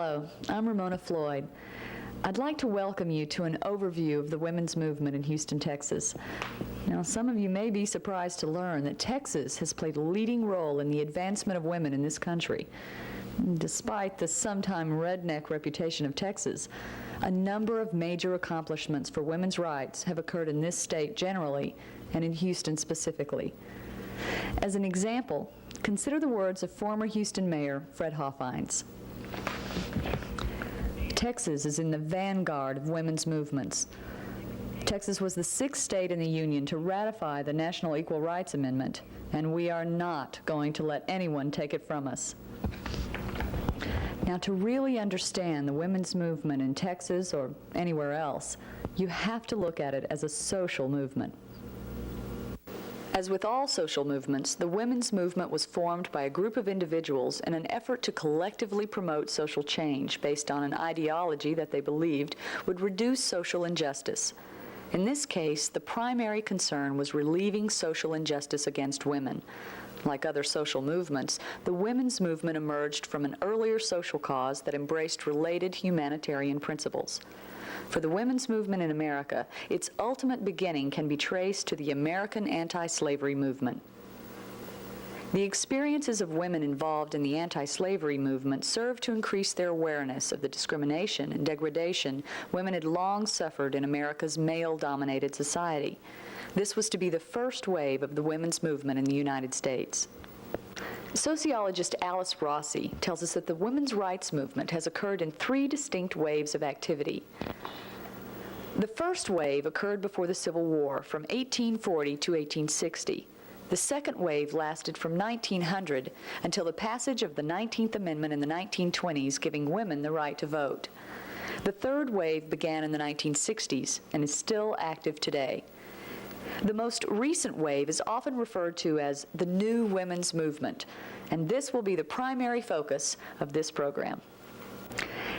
Hello, I'm Ramona Floyd. I'd like to welcome you to an overview of the women's movement in Houston, Texas. Now, some of you may be surprised to learn that Texas has played a leading role in the advancement of women in this country. Despite the sometime redneck reputation of Texas, a number of major accomplishments for women's rights have occurred in this state generally and in Houston specifically. As an example, consider the words of former Houston Mayor Fred Hoffines. Texas is in the vanguard of women's movements. Texas was the 6th state in the Union to ratify the National Equal Rights Amendment, and we are not going to let anyone take it from us. Now, to really understand the women's movement in Texas or anywhere else, you have to look at it as a social movement. As with all social movements, the women's movement was formed by a group of individuals in an effort to collectively promote social change based on an ideology that they believed would reduce social injustice. In this case, the primary concern was relieving social injustice against women. Like other social movements, the women's movement emerged from an earlier social cause that embraced related humanitarian principles. For the women's movement in America, its ultimate beginning can be traced to the American anti-slavery movement. The experiences of women involved in the anti-slavery movement served to increase their awareness of the discrimination and degradation women had long suffered in America's male-dominated society. This was to be the first wave of the women's movement in the United States. Sociologist Alice Rossi tells us that the women's rights movement has occurred in 3 distinct waves of activity. The first wave occurred before the Civil War, from 1840 to 1860. The second wave lasted from 1900 until the passage of the 19th Amendment in the 1920s, giving women the right to vote. The third wave began in the 1960s and is still active today. The most recent wave is often referred to as the new women's movement, and this will be the primary focus of this program.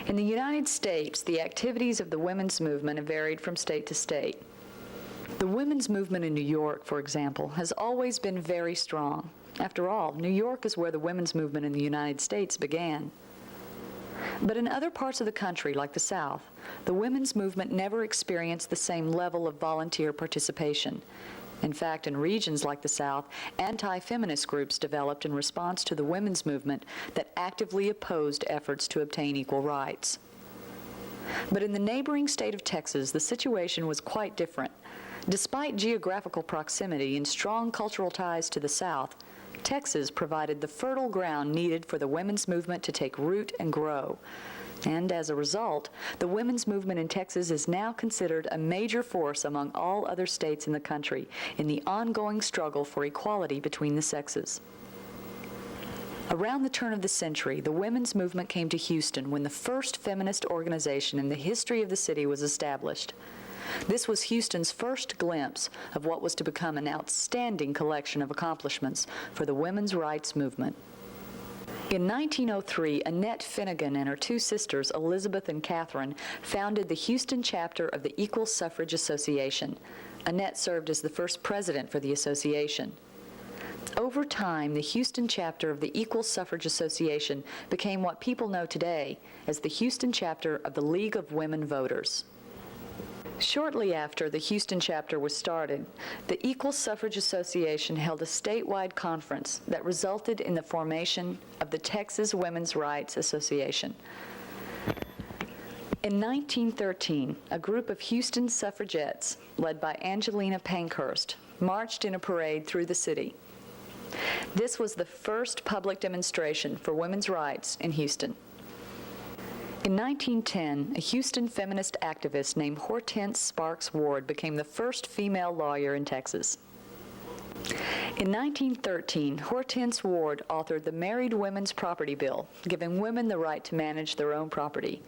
In the United States, the activities of the women's movement have varied from state to state. The women's movement in New York, for example, has always been very strong. After all, New York is where the women's movement in the United States began. But in other parts of the country, like the South, the women's movement never experienced the same level of volunteer participation. In fact, in regions like the South, anti-feminist groups developed in response to the women's movement that actively opposed efforts to obtain equal rights. But in the neighboring state of Texas, the situation was quite different. Despite geographical proximity and strong cultural ties to the South, Texas provided the fertile ground needed for the women's movement to take root and grow. And as a result, the women's movement in Texas is now considered a major force among all other states in the country in the ongoing struggle for equality between the sexes. Around the turn of the century, the women's movement came to Houston when the first feminist organization in the history of the city was established. This was Houston's first glimpse of what was to become an outstanding collection of accomplishments for the women's rights movement. In 1903, Annette Finnegan and her 2 sisters, Elizabeth and Catherine, founded the Houston chapter of the Equal Suffrage Association. Annette served as the first president for the association. Over time, the Houston chapter of the Equal Suffrage Association became what people know today as the Houston chapter of the League of Women Voters. Shortly after the Houston chapter was started, the Equal Suffrage Association held a statewide conference that resulted in the formation of the Texas Women's Rights Association. In 1913, a group of Houston suffragettes, led by Angelina Pankhurst, marched in a parade through the city. This was the first public demonstration for women's rights in Houston. In 1910, a Houston feminist activist named Hortense Sparks Ward became the first female lawyer in Texas. In 1913, Hortense Ward authored the Married Women's Property Bill, giving women the right to manage their own property.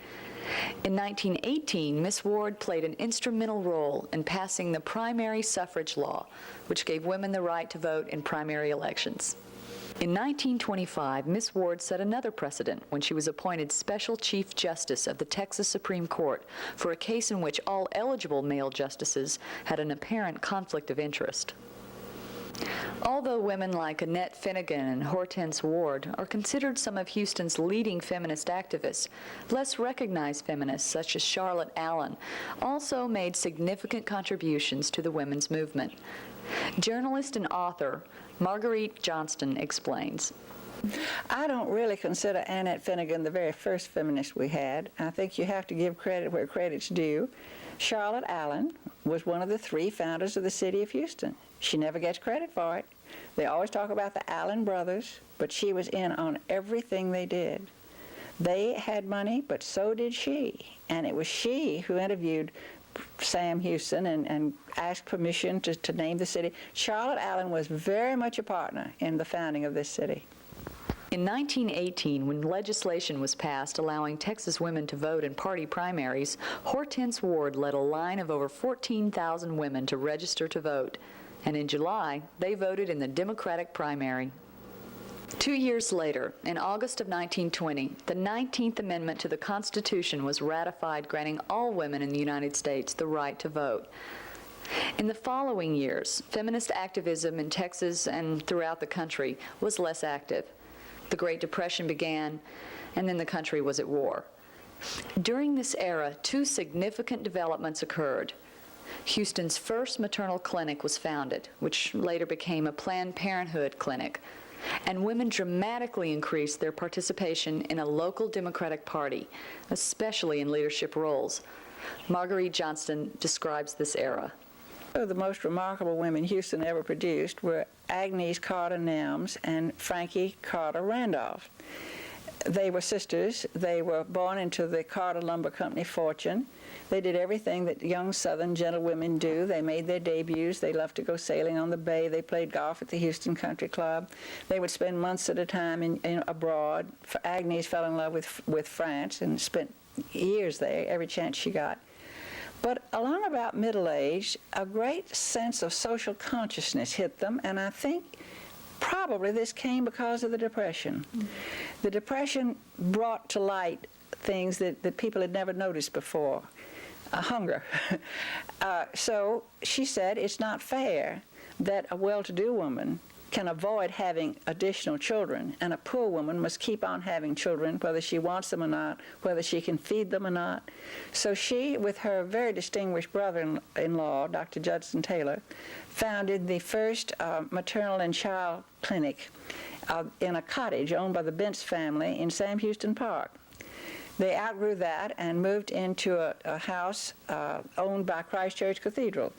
In 1918, Miss Ward played an instrumental role in passing the primary suffrage law, which gave women the right to vote in primary elections. In 1925, Miss Ward set another precedent when she was appointed Special Chief Justice of the Texas Supreme Court for a case in which all eligible male justices had an apparent conflict of interest. Although women like Annette Finnegan and Hortense Ward are considered some of Houston's leading feminist activists, less recognized feminists such as Charlotte Allen also made significant contributions to the women's movement. Journalist and author Margaurite Johnston explains. I don't really consider Annette Finnegan the very first feminist we had. I think you have to give credit where credit's due. Charlotte Allen was one of the 3 founders of the city of Houston. She never gets credit for it. They always talk about the Allen brothers, but she was in on everything they did. They had money, but so did she. And it was she who interviewed Sam Houston and asked permission to name the city. Charlotte Allen was very much a partner in the founding of this city. In 1918, when legislation was passed allowing Texas women to vote in party primaries, Hortense Ward led a line of over 14,000 women to register to vote. And in July, they voted in the Democratic primary. 2 years later, in August of 1920, the 19th Amendment to the Constitution was ratified, granting all women in the United States the right to vote. In the following years, feminist activism in Texas and throughout the country was less active. The Great Depression began, and then the country was at war. During this era, 2 significant developments occurred. Houston's first maternal clinic was founded, which later became a Planned Parenthood clinic, and women dramatically increased their participation in a local Democratic Party, especially in leadership roles. Margaurite Johnston describes this era. The most remarkable women Houston ever produced were Agnes Carter Nelms and Frankie Carter Randolph. They were sisters. They were born into the Carter Lumber Company fortune. They did everything that young Southern gentlewomen do. They made their debuts. They loved to go sailing on the bay. They played golf at the Houston Country Club. They would spend months at a time abroad. Agnes fell in love with France and spent years there, every chance she got. But along about middle age, a great sense of social consciousness hit them, and I think probably this came because of the Depression. The Depression brought to light things that people had never noticed before. Hunger. So she said it's not fair that a well-to-do woman can avoid having additional children, and a poor woman must keep on having children, whether she wants them or not, whether she can feed them or not. So she, with her very distinguished brother-in-law, Dr. Judson Taylor, founded the first maternal and child clinic in a cottage owned by the Bentz family in Sam Houston Park. They outgrew that and moved into a house owned by Christ Church Cathedral.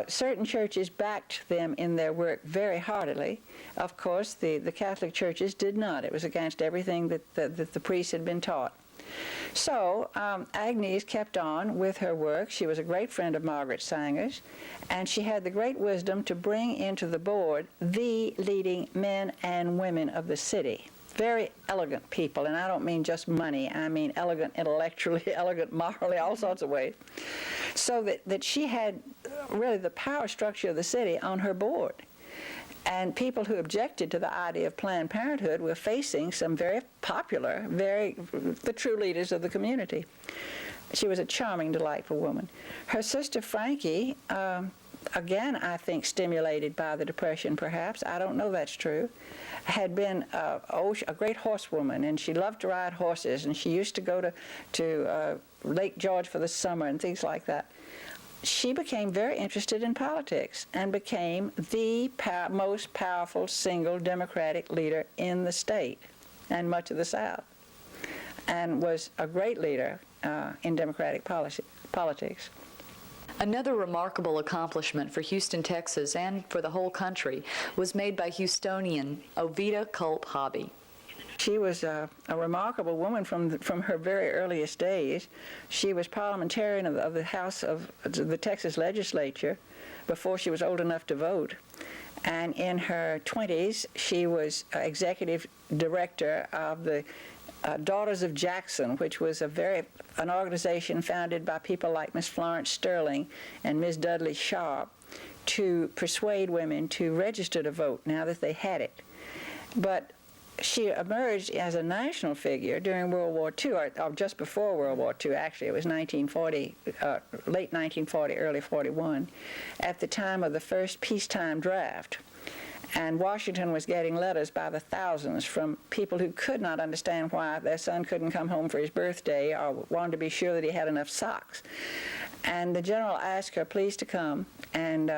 Certain churches backed them in their work very heartily. Of course, the Catholic churches did not. It was against everything that the priests had been taught. So Agnes kept on with her work. She was a great friend of Margaret Sanger's, and she had the great wisdom to bring into the board the leading men and women of the city. Very elegant people, and I don't mean just money. I mean elegant intellectually, elegant morally, all sorts of ways. So that she had really the power structure of the city on her board. And people who objected to the idea of Planned Parenthood were facing some very popular, the true leaders of the community. She was a charming, delightful woman. Her sister Frankie, again, I think stimulated by the Depression perhaps, I don't know that's true, had been a great horsewoman, and she loved to ride horses, and she used to go to Lake George for the summer and things like that. She became very interested in politics and became the most powerful single Democratic leader in the state and much of the South, and was a great leader in Democratic politics. Another remarkable accomplishment for Houston, Texas, and for the whole country was made by Houstonian Ovida Culp Hobby. She was a remarkable woman from her very earliest days. She was parliamentarian of the House of the Texas Legislature before she was old enough to vote. And in her 20s, she was executive director of the Daughters of Jackson, which was an organization founded by people like Miss Florence Sterling and Miss Dudley Sharp to persuade women to register to vote now that they had it. But she emerged as a national figure during World War II, or just before World War II, actually. It was 1940, late 1940, early 41, at the time of the first peacetime draft. And Washington was getting letters by the thousands from people who could not understand why their son couldn't come home for his birthday or wanted to be sure that he had enough socks. And the general asked her, please, to come and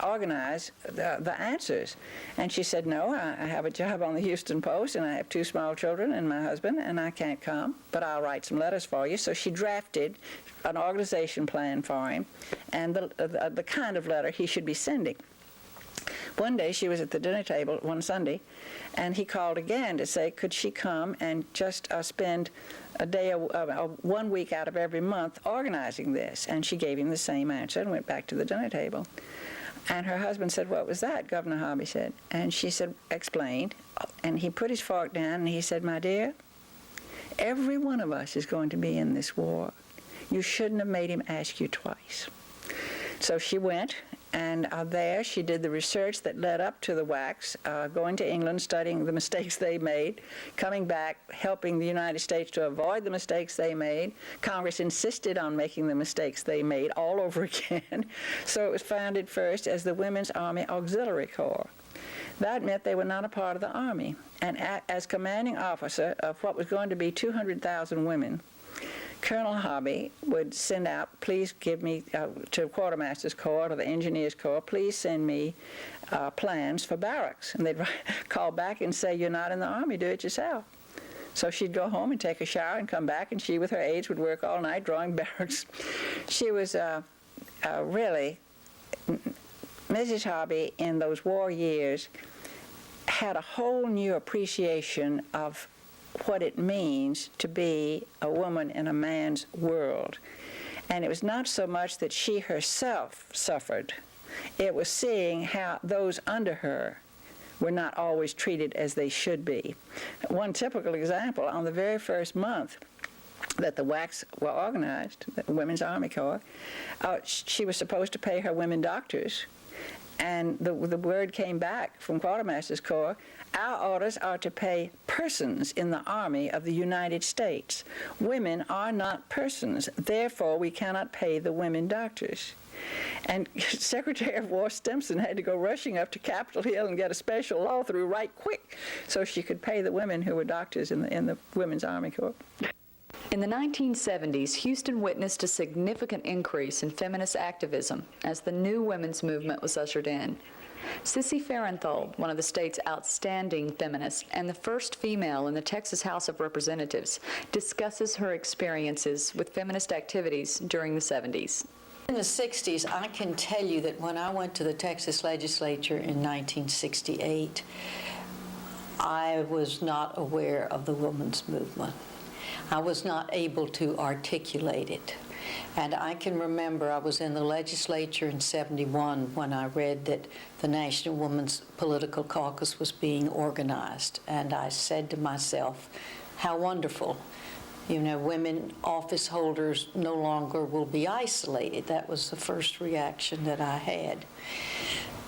organize the answers. And she said, no, I have a job on the Houston Post, and I have 2 small children and my husband, and I can't come, but I'll write some letters for you. So she drafted an organization plan for him and the kind of letter he should be sending. One day she was at the dinner table one Sunday, and he called again to say, could she come and just spend a day, 1 week out of every month organizing this? And she gave him the same answer and went back to the dinner table. And her husband said, what was that, Governor Hobby said? And she said, explained. And he put his fork down and he said, my dear, every one of us is going to be in this war. You shouldn't have made him ask you twice. So she went, and there she did the research that led up to the WACs, going to England, studying the mistakes they made, coming back, helping the United States to avoid the mistakes they made. Congress insisted on making the mistakes they made all over again. So it was founded first as the Women's Army Auxiliary Corps. That meant they were not a part of the Army. And as commanding officer of what was going to be 200,000 women, Colonel Hobby would send out, please give me, to Quartermaster's Corps or the Engineers Corps, please send me plans for barracks. And they'd call back and say, you're not in the Army, do it yourself. So she'd go home and take a shower and come back, and she with her aides would work all night drawing barracks. She was really, Mrs. Hobby in those war years had a whole new appreciation of what it means to be a woman in a man's world. And it was not so much that she herself suffered. It was seeing how those under her were not always treated as they should be. One typical example, on the very first month that the WACs were organized, the Women's Army Corps, she was supposed to pay her women doctors. And the word came back from Quartermaster's Corps, our orders are to pay persons in the Army of the United States. Women are not persons, therefore we cannot pay the women doctors. And Secretary of War Stimson had to go rushing up to Capitol Hill and get a special law through right quick so she could pay the women who were doctors in the Women's Army Corps. In the 1970s, Houston witnessed a significant increase in feminist activism as the new women's movement was ushered in. Sissy Farenthold, one of the state's outstanding feminists and the first female in the Texas House of Representatives, discusses her experiences with feminist activities during the 70s. In the 60s, I can tell you that when I went to the Texas legislature in 1968, I was not aware of the women's movement. I was not able to articulate it. And I can remember I was in the legislature in '71 when I read that the National Women's Political Caucus was being organized. And I said to myself, how wonderful. You know, women office holders no longer will be isolated. That was the first reaction that I had.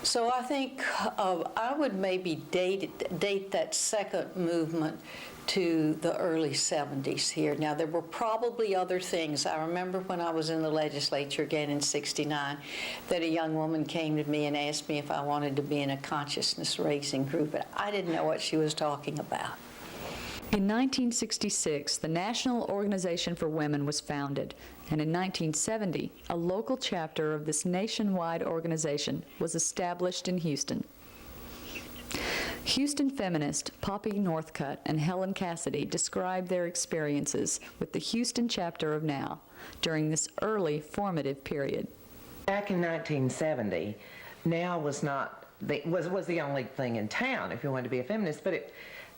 So I think I would maybe date that second movement to the early 70s here. Now, there were probably other things. I remember when I was in the legislature again in '69 that a young woman came to me and asked me if I wanted to be in a consciousness-raising group, but I didn't know what she was talking about. In 1966, the National Organization for Women was founded, and in 1970, a local chapter of this nationwide organization was established in Houston. Houston feminist Poppy Northcut and Helen Cassidy described their experiences with the Houston chapter of NOW during this early formative period. Back in 1970, NOW was not was the only thing in town if you wanted to be a feminist, but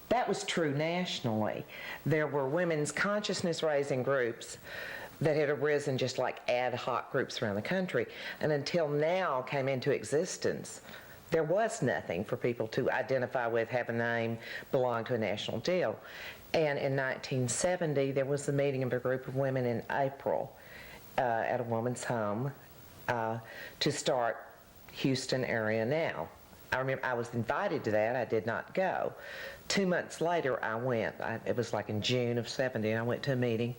that was true nationally. There were women's consciousness-raising groups that had arisen just like ad hoc groups around the country, and until NOW came into existence, there was nothing for people to identify with, have a name, belong to a national deal. And in 1970, there was the meeting of a group of women in April at a woman's home to start Houston Area Now. I remember I was invited to that. I did not go. 2 months later, I went. It was like in June of '70, and I went to a meeting.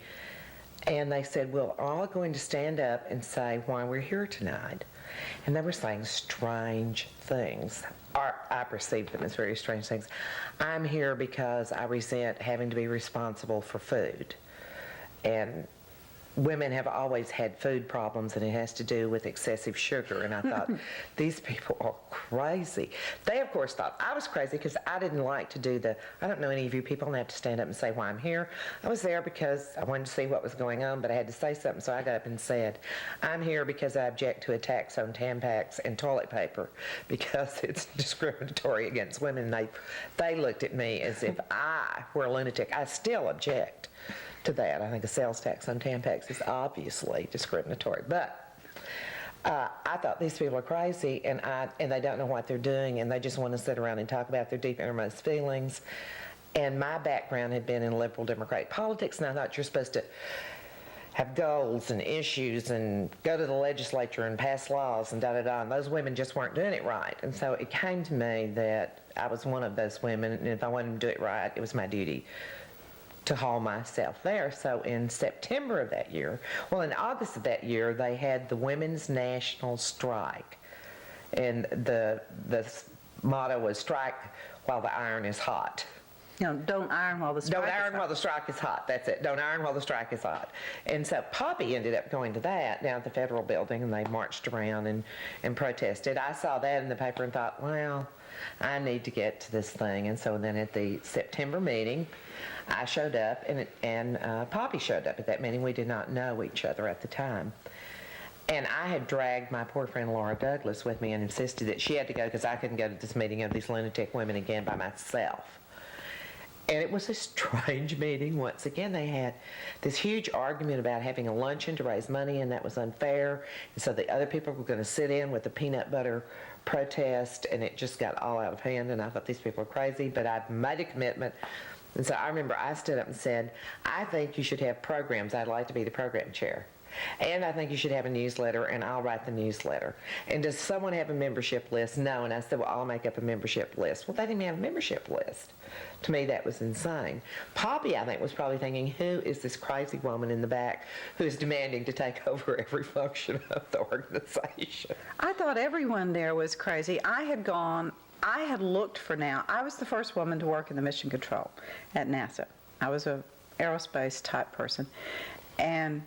And they said, we're all going to stand up and say why we're here tonight. And they were saying strange things. Or I perceived them as very strange things. I'm here because I resent having to be responsible for food. And women have always had food problems, and it has to do with excessive sugar. And I thought, these people are crazy. They, of course, thought I was crazy because I didn't like to do I don't know any of you people, and I have to stand up and say why I'm here. I was there because I wanted to see what was going on, but I had to say something, so I got up and said, I'm here because I object to a tax on Tampax and toilet paper because it's discriminatory against women. And they looked at me as if I were a lunatic. I still object to that. I think a sales tax on Tampax is obviously discriminatory. But I thought these people are crazy, and they don't know what they're doing, and they just want to sit around and talk about their deep innermost feelings. And my background had been in liberal Democratic politics, and I thought you're supposed to have goals and issues and go to the legislature and pass laws and da-da-da, and those women just weren't doing it right. And so it came to me that I was one of those women, and if I wanted to do it right, it was my duty to haul myself there. So in September of that year, in August of that year, they had the Women's National Strike. And the motto was, strike while the iron is hot. Don't iron while the strike is hot. Don't iron while the strike is hot. That's it. Don't iron while the strike is hot. And so Poppy ended up going to that down at the Federal Building, and they marched around and protested. I saw that in the paper and thought, well, I need to get to this thing. And so then at the September meeting, I showed up, and Poppy showed up at that meeting. We did not know each other at the time. And I had dragged my poor friend Laura Douglas with me and insisted that she had to go because I couldn't go to this meeting of these lunatic women again by myself. And it was a strange meeting. Once again, they had this huge argument about having a luncheon to raise money, and that was unfair. And so the other people were going to sit in with the peanut butter protest, and it just got all out of hand. And I thought these people are crazy, but I'd made a commitment. And so I remember I stood up and said, I think you should have programs. I'd like to be the program chair. And I think you should have a newsletter, and I'll write the newsletter. And does someone have a membership list? No. And I said, well, I'll make up a membership list. Well, they didn't have a membership list. To me, that was insane. Poppy, I think, was probably thinking, who is this crazy woman in the back who is demanding to take over every function of the organization? I thought everyone there was crazy. I had looked for now. I was the first woman to work in the mission control at NASA. I was a aerospace type person. And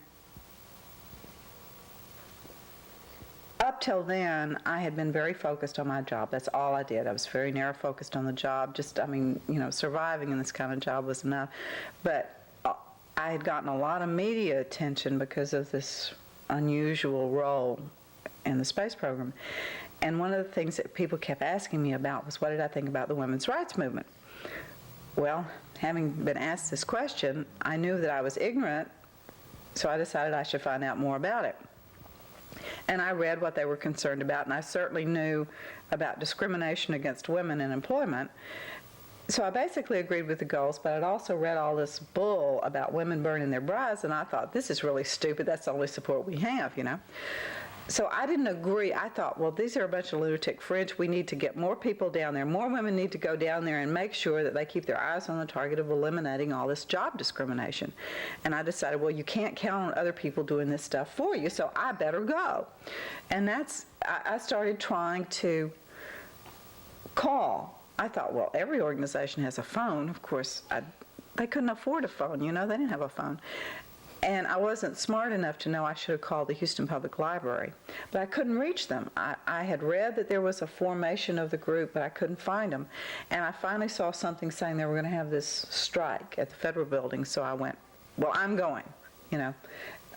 up till then, I had been very focused on my job. That's all I did. I was very narrow focused on the job. Surviving in this kind of job was enough. But I had gotten a lot of media attention because of this unusual role in the space program. And one of the things that people kept asking me about was, what did I think about the women's rights movement? Well, having been asked this question, I knew that I was ignorant, so I decided I should find out more about it. And I read what they were concerned about, and I certainly knew about discrimination against women in employment. So I basically agreed with the goals, but I'd also read all this bull about women burning their bras, and I thought, this is really stupid. That's the only support we have, So I didn't agree. I thought, well, these are a bunch of lunatic fringe. We need to get more people down there. More women need to go down there and make sure that they keep their eyes on the target of eliminating all this job discrimination. And I decided, well, you can't count on other people doing this stuff for you, so I better go. And I started trying to call. I thought, well, every organization has a phone. Of course, they couldn't afford a phone, they didn't have a phone. And I wasn't smart enough to know I should have called the Houston Public Library. But I couldn't reach them. I had read that there was a formation of the group, but I couldn't find them. And I finally saw something saying they were going to have this strike at the Federal Building, so I went, well, I'm going.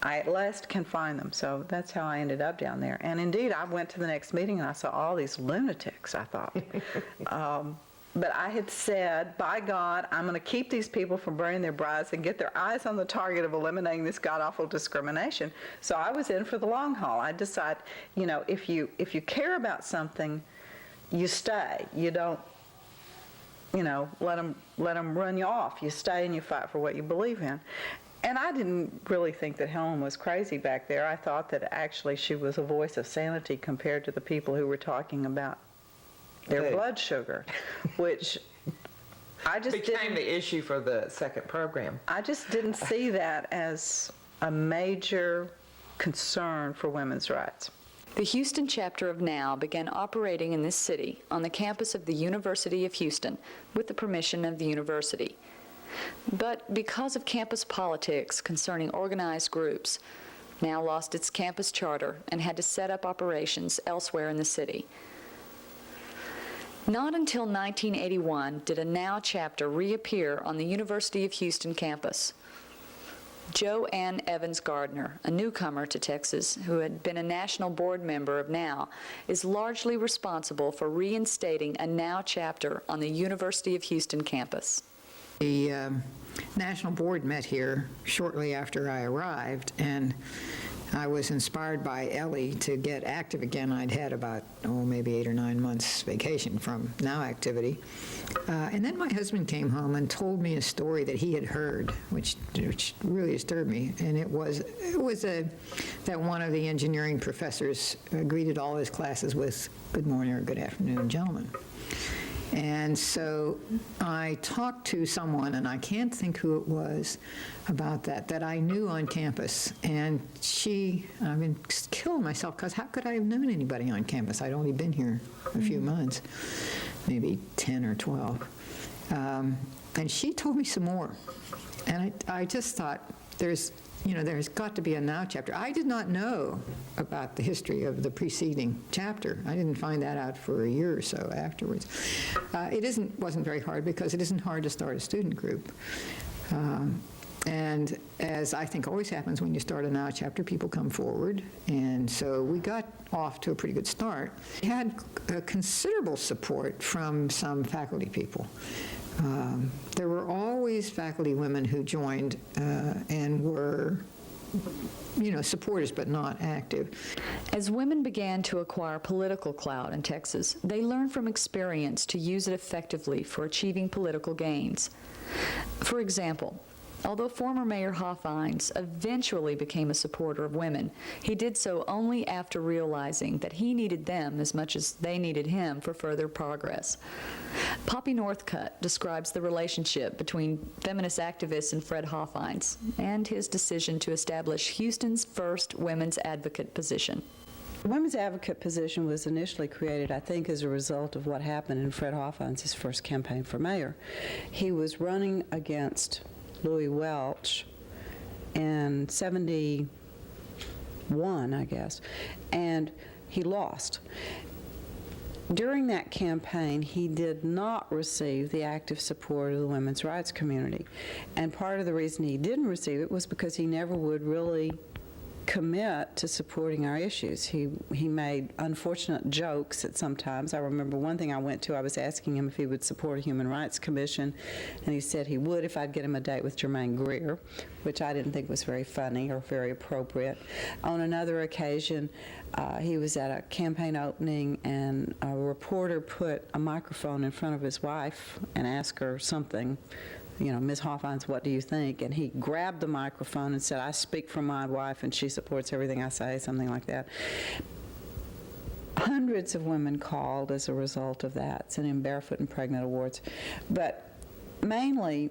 I at last can find them. So that's how I ended up down there. And indeed, I went to the next meeting and I saw all these lunatics, I thought. But I had said, by God, I'm going to keep these people from burning their bras and get their eyes on the target of eliminating this god-awful discrimination. So I was in for the long haul. I decided, if you care about something, you stay. You don't, let them run you off. You stay and you fight for what you believe in. And I didn't really think that Helen was crazy back there. I thought that actually she was a voice of sanity compared to the people who were talking about their blood sugar, which I just became the issue for the second program. I just didn't see that as a major concern for women's rights. The Houston chapter of NOW began operating in this city on the campus of the University of Houston with the permission of the university. But because of campus politics concerning organized groups, NOW lost its campus charter and had to set up operations elsewhere in the city. Not until 1981 did a NOW chapter reappear on the University of Houston campus. JoAnn Evansgardner, a newcomer to Texas who had been a national board member of NOW, is largely responsible for reinstating a NOW chapter on the University of Houston campus. The National Board met here shortly after I arrived, and I was inspired by Ellie to get active again. I'd had about, maybe 8 or 9 months vacation from NOW activity. And then my husband came home and told me a story that he had heard, which really disturbed me. And it was that one of the engineering professors greeted all his classes with, "Good morning" or "Good afternoon, gentlemen." And so I talked to someone, and I can't think who it was, about that I knew on campus. And I've been killing myself, because how could I have known anybody on campus? I'd only been here a few months, maybe 10 or 12. And she told me some more. And I just thought, there's got to be a NOW chapter. I did not know about the history of the preceding chapter. I didn't find that out for a year or so afterwards. It wasn't very hard, because it isn't hard to start a student group. And as I think always happens when you start a NOW chapter, people come forward. And so we got off to a pretty good start. We had considerable support from some faculty people. There were always faculty women who joined and were, supporters but not active. As women began to acquire political clout in Texas, they learned from experience to use it effectively for achieving political gains. For example, although former Mayor Hortense eventually became a supporter of women, he did so only after realizing that he needed them as much as they needed him for further progress. Poppy Northcut describes the relationship between feminist activists and Fred Hortense and his decision to establish Houston's first women's advocate position. The women's advocate position was initially created, I think, as a result of what happened in Fred Hortense's first campaign for mayor. He was running against Louis Welch in 71, I guess, and he lost. During that campaign, he did not receive the active support of the women's rights community. And part of the reason he didn't receive it was because he never would really commit to supporting our issues. He made unfortunate jokes at some times. I remember one thing I went to, I was asking him if he would support a human rights commission, and he said he would if I'd get him a date with Germaine Greer, which I didn't think was very funny or very appropriate. On another occasion, he was at a campaign opening, and a reporter put a microphone in front of his wife and asked her something, Ms. Hortense, what do you think? And he grabbed the microphone and said, "I speak for my wife, and she supports everything I say," something like that. Hundreds of women called as a result of that, sending Barefoot and Pregnant awards. But mainly,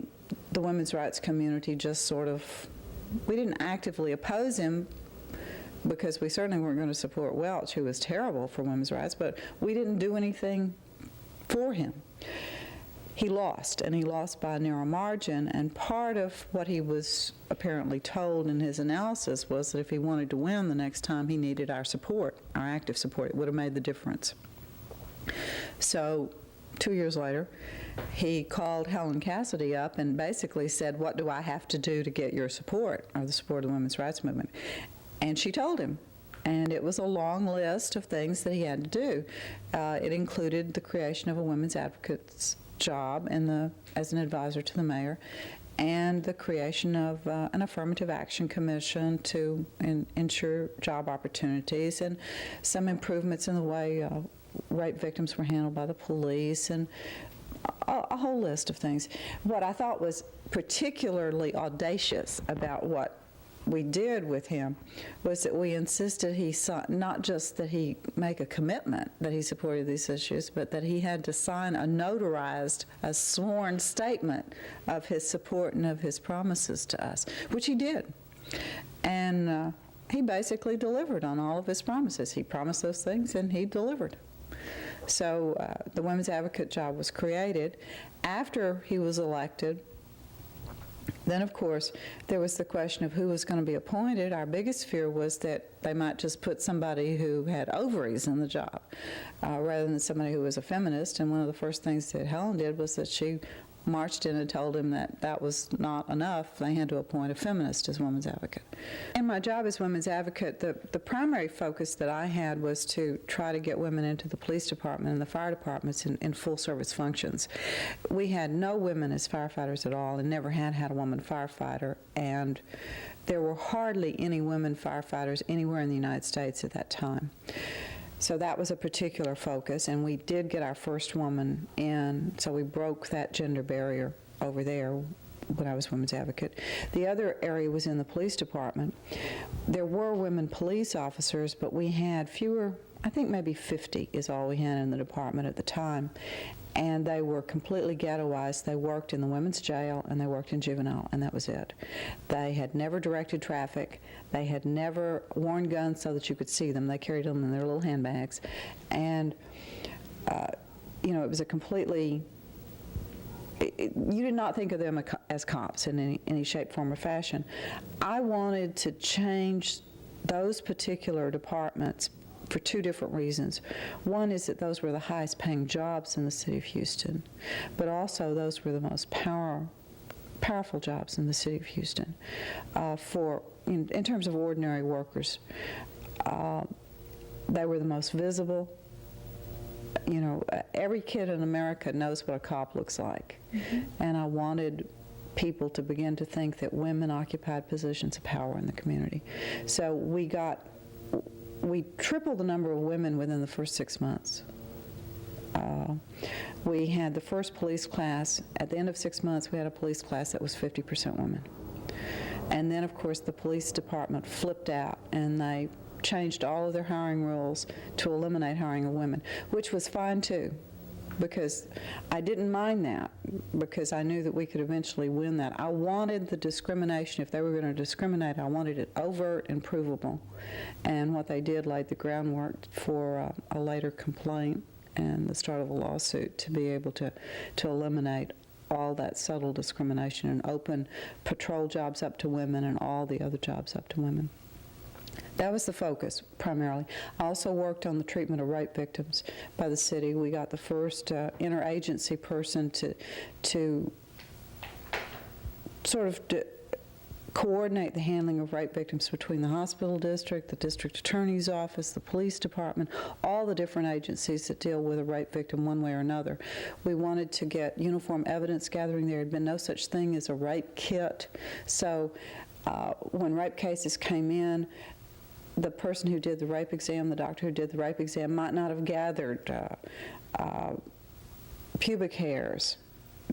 the women's rights community just we didn't actively oppose him, because we certainly weren't going to support Welch, who was terrible for women's rights, but we didn't do anything for him. He lost, and he lost by a narrow margin, and part of what he was apparently told in his analysis was that if he wanted to win the next time, he needed our support, our active support. It would have made the difference. So 2 years later, he called Helen Cassidy up and basically said, "What do I have to do to get your support, or the support of the women's rights movement?" And she told him. And it was a long list of things that he had to do. It included the creation of a women's advocate's job as an advisor to the mayor, and the creation of an affirmative action commission to ensure job opportunities, and some improvements in the way rape victims were handled by the police, and a whole list of things. What I thought was particularly audacious about what we did with him was that we insisted not just that he make a commitment that he supported these issues, but that he had to sign a sworn statement of his support and of his promises to us, which he did. And he basically delivered on all of his promises. He promised those things, and he delivered. So the women's advocate job was created. After he was elected, then, of course, there was the question of who was going to be appointed. Our biggest fear was that they might just put somebody who had ovaries in the job rather than somebody who was a feminist. And one of the first things that Helen did was that she marched in and told him that that was not enough. They had to appoint a feminist as women's advocate. In my job as women's advocate, the primary focus that I had was to try to get women into the police department and the fire departments in full service functions. We had no women as firefighters at all and never had a woman firefighter, and there were hardly any women firefighters anywhere in the United States at that time. So that was a particular focus, and we did get our first woman in, so we broke that gender barrier over there when I was women's advocate. The other area was in the police department. There were women police officers, but we had fewer, I think maybe 50 is all we had in the department at the time. And they were completely ghettoized. They worked in the women's jail and they worked in juvenile, and that was it. They had never directed traffic. They had never worn guns so that you could see them. They carried them in their little handbags. And, it was a completely, you did not think of them as cops in any shape, form, or fashion. I wanted to change those particular departments for two different reasons. One is that those were the highest paying jobs in the city of Houston, but also those were the most powerful jobs in the city of Houston. In terms of ordinary workers, they were the most visible. Every kid in America knows what a cop looks like. Mm-hmm. And I wanted people to begin to think that women occupied positions of power in the community. So we tripled the number of women within the first 6 months. We had the first police class. At the end of 6 months, we had a police class that was 50% women. And then, of course, the police department flipped out, and they changed all of their hiring rules to eliminate hiring of women, which was fine, too, because I didn't mind that, because I knew that we could eventually win that. I wanted the discrimination. If they were going to discriminate, I wanted it overt and provable. And what they did laid the groundwork for a later complaint and the start of a lawsuit to be able to eliminate all that subtle discrimination and open patrol jobs up to women and all the other jobs up to women. That was the focus, primarily. I also worked on the treatment of rape victims by the city. We got the first interagency person to sort of coordinate the handling of rape victims between the hospital district, the district attorney's office, the police department, all the different agencies that deal with a rape victim one way or another. We wanted to get uniform evidence gathering. There had been no such thing as a rape kit. So when rape cases came in, the person who did the rape exam, the doctor who did the rape exam, might not have gathered pubic hairs,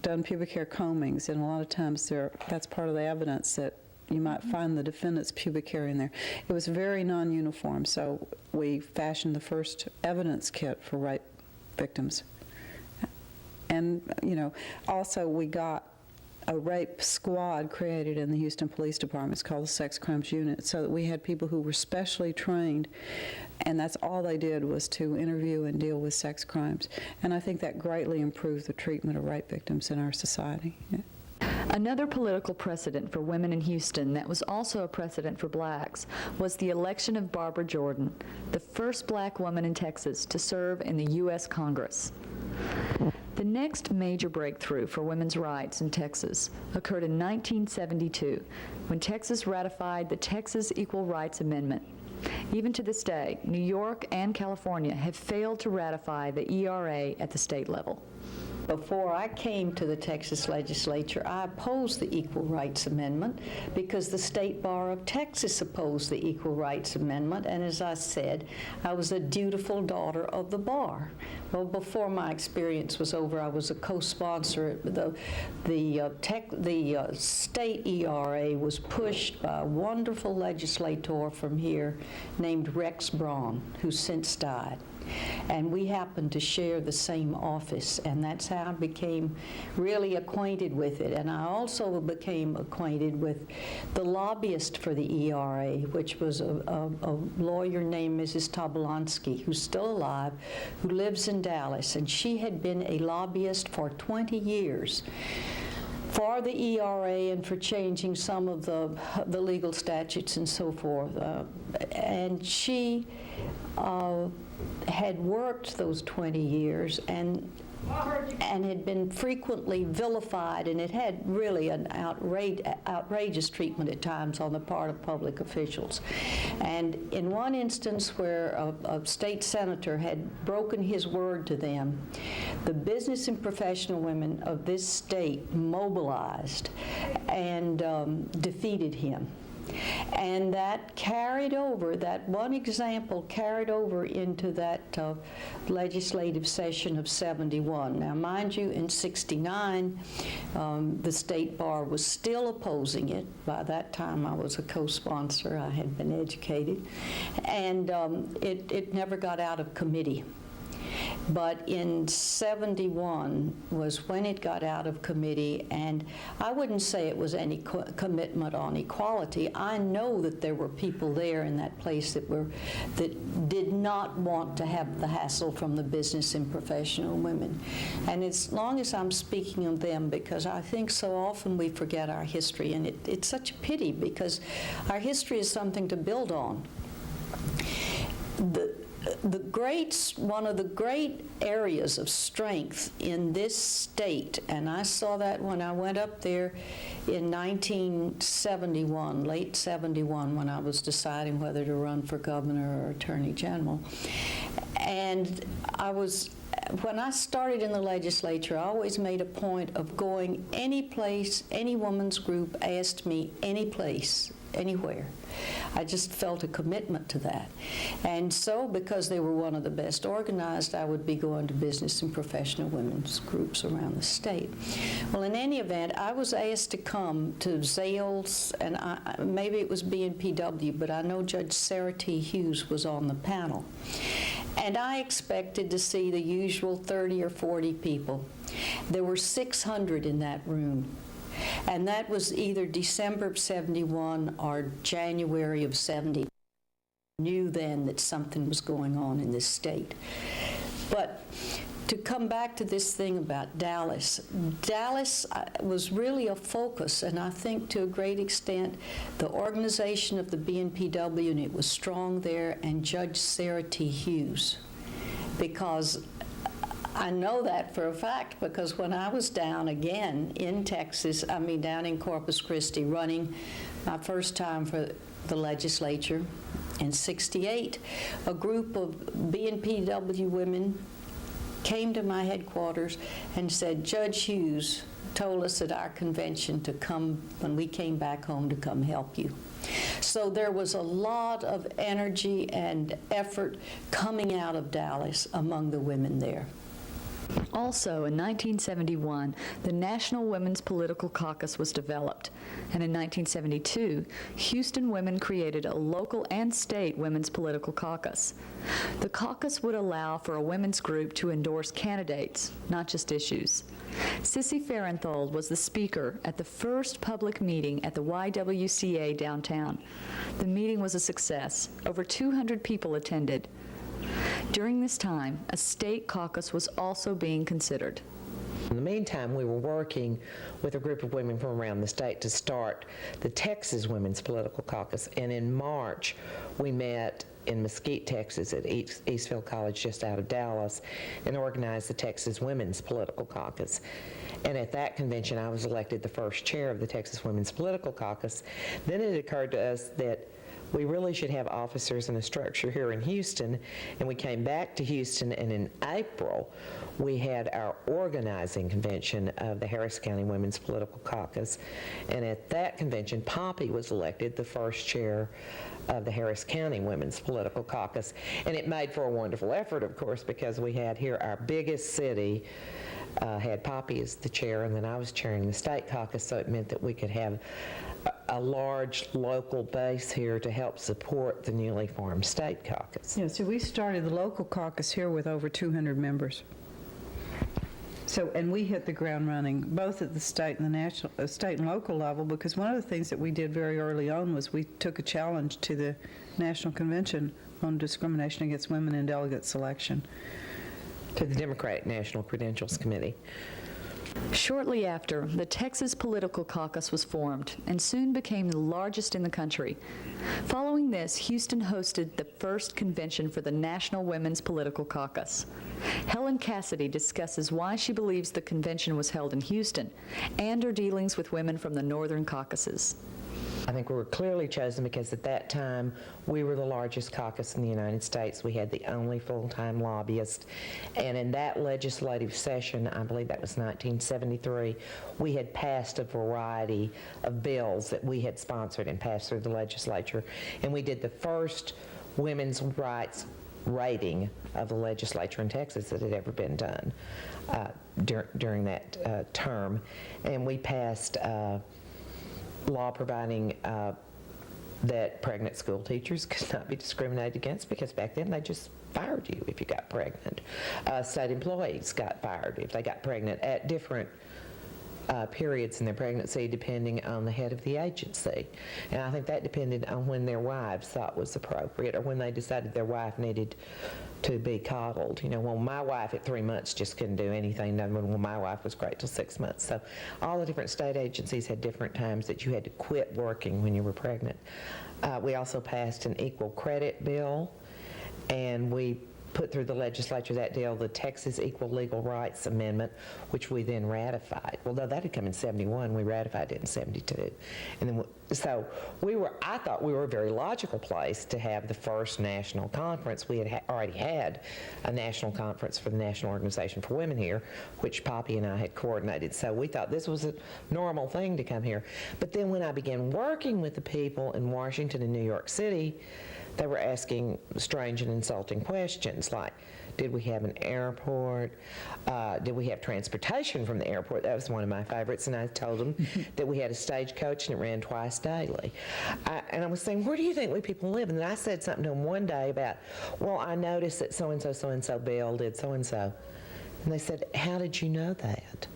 done pubic hair combings, and a lot of times that's part of the evidence that you might find the defendant's pubic hair in there. It was very non-uniform, so we fashioned the first evidence kit for rape victims. And, also we got a rape squad created in the Houston Police Department. It's called the Sex Crimes Unit, so that we had people who were specially trained, and that's all they did was to interview and deal with sex crimes. And I think that greatly improved the treatment of rape victims in our society. Yeah. Another political precedent for women in Houston that was also a precedent for blacks was the election of Barbara Jordan, the first black woman in Texas to serve in the U.S. Congress. The next major breakthrough for women's rights in Texas occurred in 1972, when Texas ratified the Texas Equal Rights Amendment. Even to this day, New York and California have failed to ratify the ERA at the state level. Before I came to the Texas legislature, I opposed the Equal Rights Amendment because the State Bar of Texas opposed the Equal Rights Amendment, and as I said, I was a dutiful daughter of the bar. Well, before my experience was over, I was a co-sponsor. The state ERA was pushed by a wonderful legislator from here named Rex Braun, who's since died. And we happened to share the same office, and that's how I became really acquainted with it. And I also became acquainted with the lobbyist for the ERA, which was a lawyer named Mrs. Tobolonsky, who's still alive, who lives in Dallas. And she had been a lobbyist for 20 years for the ERA and for changing some of the legal statutes and so forth. And she had worked those 20 years and had been frequently vilified, and it had really an outrageous treatment at times on the part of public officials. And in one instance where a state senator had broken his word to them, the business and professional women of this state mobilized and defeated him. And that carried over, that one example carried over into that legislative session of 71. Now, mind you, in 69, the state bar was still opposing it. By that time, I was a co-sponsor. I had been educated. And it never got out of committee. But in 71 was when it got out of committee, and I wouldn't say it was any commitment on equality. I know that there were people there in that place that did not want to have the hassle from the business and professional women. And as long as I'm speaking of them, because I think so often we forget our history, and it's such a pity because our history is something to build on. One of the great areas of strength in this state, and I saw that when I went up there in 1971, late 71, when I was deciding whether to run for governor or attorney general. And when I started in the legislature, I always made a point of going any place, any woman's group asked me, any place, anywhere. I just felt a commitment to that. And so, because they were one of the best organized, I would be going to business and professional women's groups around the state. Well, in any event, I was asked to come to Zales, and maybe it was BNPW, but I know Judge Sarah T. Hughes was on the panel. And I expected to see the usual 30 or 40 people. There were 600 in that room. And that was either December of 71 or January of 70. I knew then that something was going on in this state. But to come back to this thing about Dallas was really a focus, and I think to a great extent the organization of the BNPW, and it was strong there, and Judge Sarah T. Hughes, because I know that for a fact, because when I was down again in Texas, down in Corpus Christi, running my first time for the legislature in '68, a group of BNPW women came to my headquarters and said, Judge Hughes told us at our convention to come, when we came back home, to come help you. So there was a lot of energy and effort coming out of Dallas among the women there. Also, in 1971, the National Women's Political Caucus was developed, and in 1972, Houston women created a local and state women's political caucus. The caucus would allow for a women's group to endorse candidates, not just issues. Sissy Farenthold was the speaker at the first public meeting at the YWCA downtown. The meeting was a success. Over 200 people attended. During this time, a state caucus was also being considered. In the meantime, we were working with a group of women from around the state to start the Texas Women's Political Caucus, and in March, we met in Mesquite, Texas at Eastville College just out of Dallas and organized the Texas Women's Political Caucus. And at that convention, I was elected the first chair of the Texas Women's Political Caucus. Then it occurred to us that we really should have officers and a structure here in Houston. And we came back to Houston, and in April, we had our organizing convention of the Harris County Women's Political Caucus. And at that convention, Poppy was elected the first chair of the Harris County Women's Political Caucus. And it made for a wonderful effort, of course, because we had here our biggest city had Poppy as the chair, and then I was chairing the state caucus, so it meant that we could have a large local base here to help support the newly formed state caucus. Yeah, so we started the local caucus here with over 200 members. So, and we hit the ground running, both at the state and the national, state and local level, because one of the things that we did very early on was we took a challenge to the National Convention on Discrimination Against Women in Delegate Selection. To the Democratic National Credentials Committee. Shortly after, the Texas Political Caucus was formed and soon became the largest in the country. Following this, Houston hosted the first convention for the National Women's Political Caucus. Helen Cassidy discusses why she believes the convention was held in Houston and her dealings with women from the northern caucuses. I think we were clearly chosen because at that time we were the largest caucus in the United States. We had the only full-time lobbyist. And in that legislative session, I believe that was 1973, we had passed a variety of bills that we had sponsored and passed through the legislature. And we did the first women's rights rating of the legislature in Texas that had ever been done during that term. And we passed law providing that pregnant school teachers could not be discriminated against, because back then they just fired you if you got pregnant. State employees got fired if they got pregnant at different periods in their pregnancy, depending on the head of the agency. And I think that depended on when their wives thought was appropriate, or when they decided their wife needed to be coddled. You know, well, my wife at 3 months just couldn't do anything. Well, my wife was great till 6 months. So all the different state agencies had different times that you had to quit working when you were pregnant. We also passed an equal credit bill, and we put through the legislature that deal, the Texas Equal Legal Rights Amendment, which we then ratified. Well, no, that had come in 71. We ratified it in 72. And then, so I thought we were a very logical place to have the first national conference. We had already had a national conference for the National Organization for Women here, which Poppy and I had coordinated. So we thought this was a normal thing to come here. But then when I began working with the people in Washington and New York City, they were asking strange and insulting questions like, did we have an airport? Did we have transportation from the airport? That was one of my favorites, and I told them that we had a stagecoach and it ran twice daily. And I was saying, where do you think we people live? And then I said something to them one day about, well, I noticed that so-and-so Bill did so-and-so. And they said, how did you know that?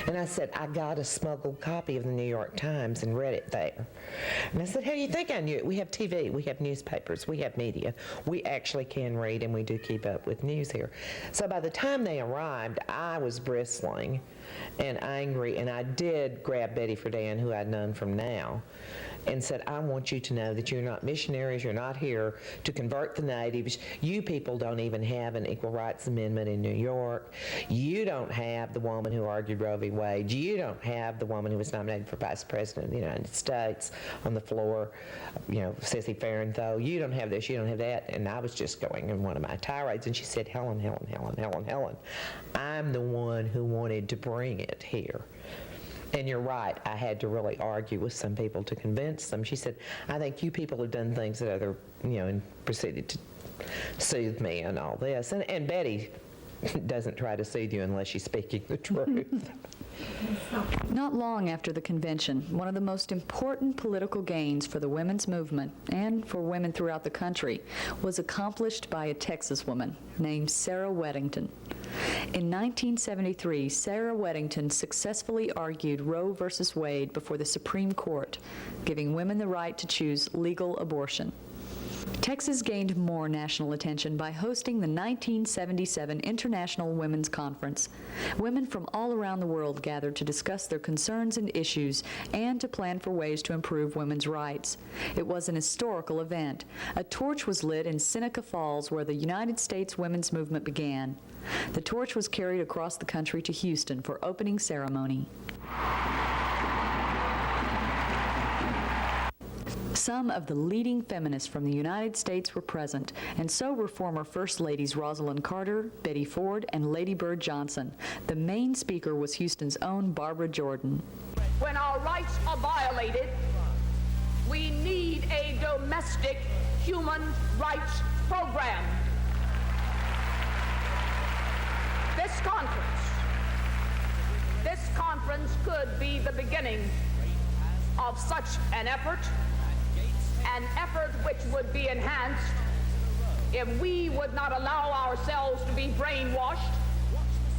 And I said, I got a smuggled copy of the New York Times and read it there. And I said, how do you think I knew it? We have TV, we have newspapers, we have media. We actually can read, and we do keep up with news here. So by the time they arrived, I was bristling and angry, and I did grab Betty Friedan, who I'd known from Now, and said, I want you to know that you're not missionaries, you're not here to convert the natives. You people don't even have an equal rights amendment in New York. You don't have the woman who argued Roe v. Wade. You don't have the woman who was nominated for vice president of the United States on the floor, you know, Sissy Farenthold. You don't have this, you don't have that. And I was just going in one of my tirades, and she said, Helen, I'm the one who wanted to bring it here. And you're right, I had to really argue with some people to convince them. She said, I think you people have done things that other, you know, and proceeded to soothe me and all this. And Betty doesn't try to soothe you unless she's speaking the truth. Not long after the convention, one of the most important political gains for the women's movement and for women throughout the country was accomplished by a Texas woman named Sarah Weddington. In 1973, Sarah Weddington successfully argued Roe v. Wade before the Supreme Court, giving women the right to choose legal abortion. Texas gained more national attention by hosting the 1977 International Women's Conference. Women from all around the world gathered to discuss their concerns and issues and to plan for ways to improve women's rights. It was an historical event. A torch was lit in Seneca Falls, where the United States women's movement began. The torch was carried across the country to Houston for opening ceremony. Some of the leading feminists from the United States were present, and so were former First Ladies Rosalind Carter, Betty Ford, and Lady Bird Johnson. The main speaker was Houston's own Barbara Jordan. When our rights are violated, we need a domestic human rights program. This conference could be the beginning of such an effort which would be enhanced if we would not allow ourselves to be brainwashed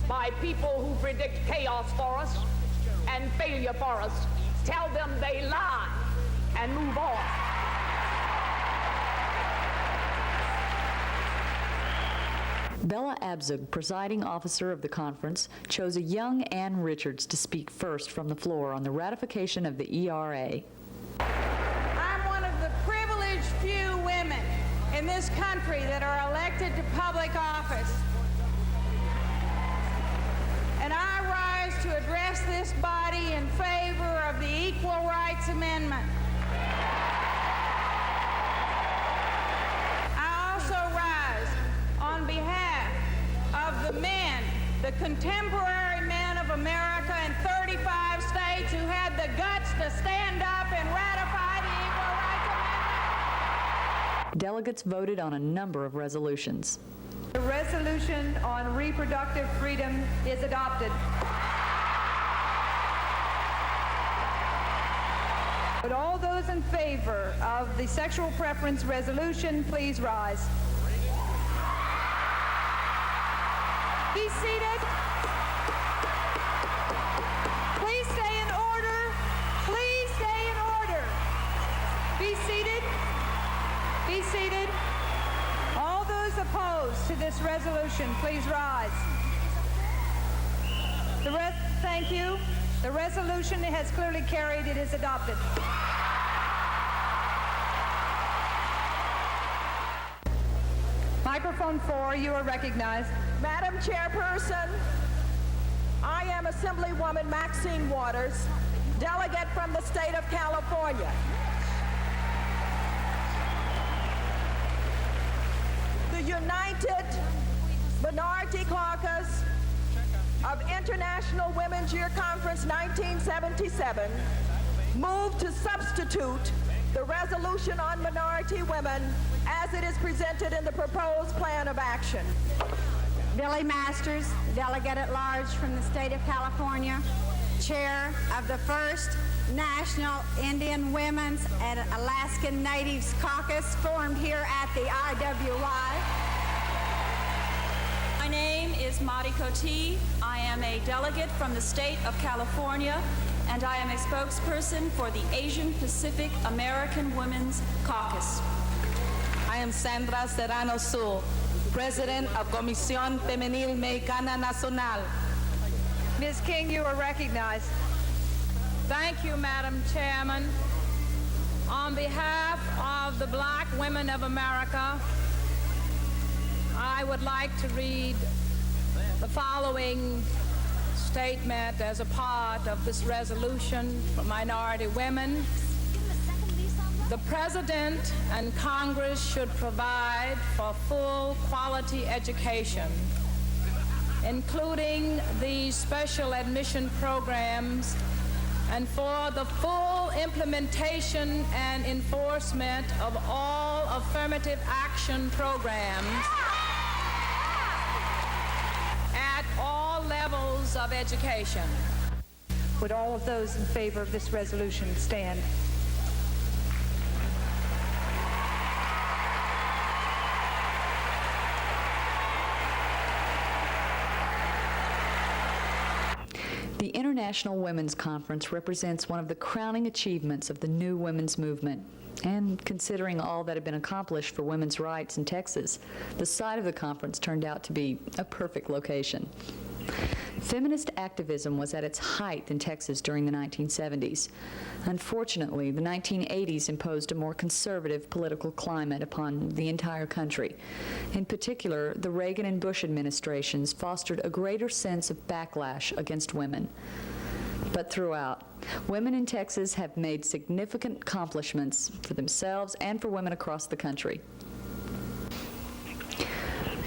by people who predict chaos for us and failure for us. Tell them they lie and move on. Bella Abzug, presiding officer of the conference, chose a young Ann Richards to speak first from the floor on the ratification of the ERA. I'm one of the privileged few women in this country that are elected to public office. And I rise to address this body in favor of the Equal Rights Amendment. I also rise on behalf of the men, the contemporary men of America in 35 states who had the guts to stand up and ratify the Equal Rights Amendment. Delegates voted on a number of resolutions. The resolution on reproductive freedom is adopted. Would all those in favor of the sexual preference resolution please rise? Be seated. Please stay in order. Please stay in order. Be seated. Be seated. All those opposed to this resolution, please rise. Thank you. The resolution has clearly carried. It is adopted. Microphone 4, you are recognized. Madam Chairperson, I am Assemblywoman Maxine Waters, delegate from the state of California. The United Minority Caucus of International Women's Year Conference 1977 moved to substitute the resolution on minority women as it is presented in the proposed plan of action. Billy Masters, delegate at large from the state of California, chair of the first National Indian Women's and Alaskan Natives Caucus formed here at the IWY. My name is Mariko T. I am a delegate from the state of California, and I am a spokesperson for the Asian Pacific American Women's Caucus. I am Sandra Serrano Sul, president of Comisión Femenil Mexicana Nacional. Ms. King, you are recognized. Thank you, Madam Chairman. On behalf of the Black women of America, I would like to read the following statement as a part of this resolution for minority women. The President and Congress should provide for full quality education, including these special admission programs, and for the full implementation and enforcement of all affirmative action programs at all levels of education. Would all of those in favor of this resolution stand? The International Women's Conference represents one of the crowning achievements of the new women's movement. And considering all that had been accomplished for women's rights in Texas, the site of the conference turned out to be a perfect location. Feminist activism was at its height in Texas during the 1970s. Unfortunately, the 1980s imposed a more conservative political climate upon the entire country. In particular, the Reagan and Bush administrations fostered a greater sense of backlash against women. but throughout. Women in Texas have made significant accomplishments for themselves and for women across the country.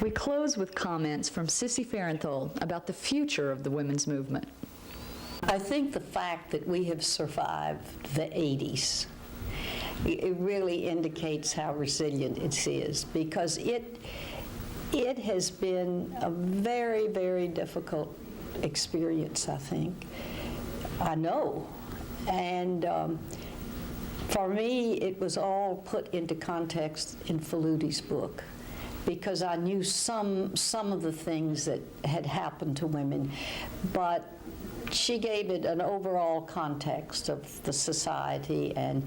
We close with comments from Sissy Farenthold about the future of the women's movement. I think the fact that we have survived the 80s, it really indicates how resilient it is, because it has been a very, very difficult experience, I think. I know. And for me, it was all put into context in Faluti's book, because I knew some of the things that had happened to women, but she gave it an overall context of the society. And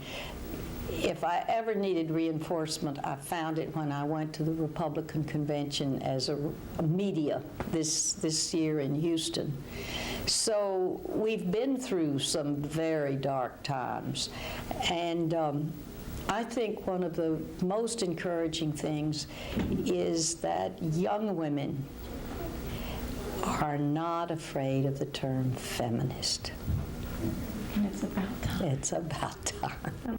if I ever needed reinforcement, I found it when I went to the Republican convention as a media this year in Houston. So we've been through some very dark times, and I think one of the most encouraging things is that young women are not afraid of the term feminist. And it's about time. It's about time.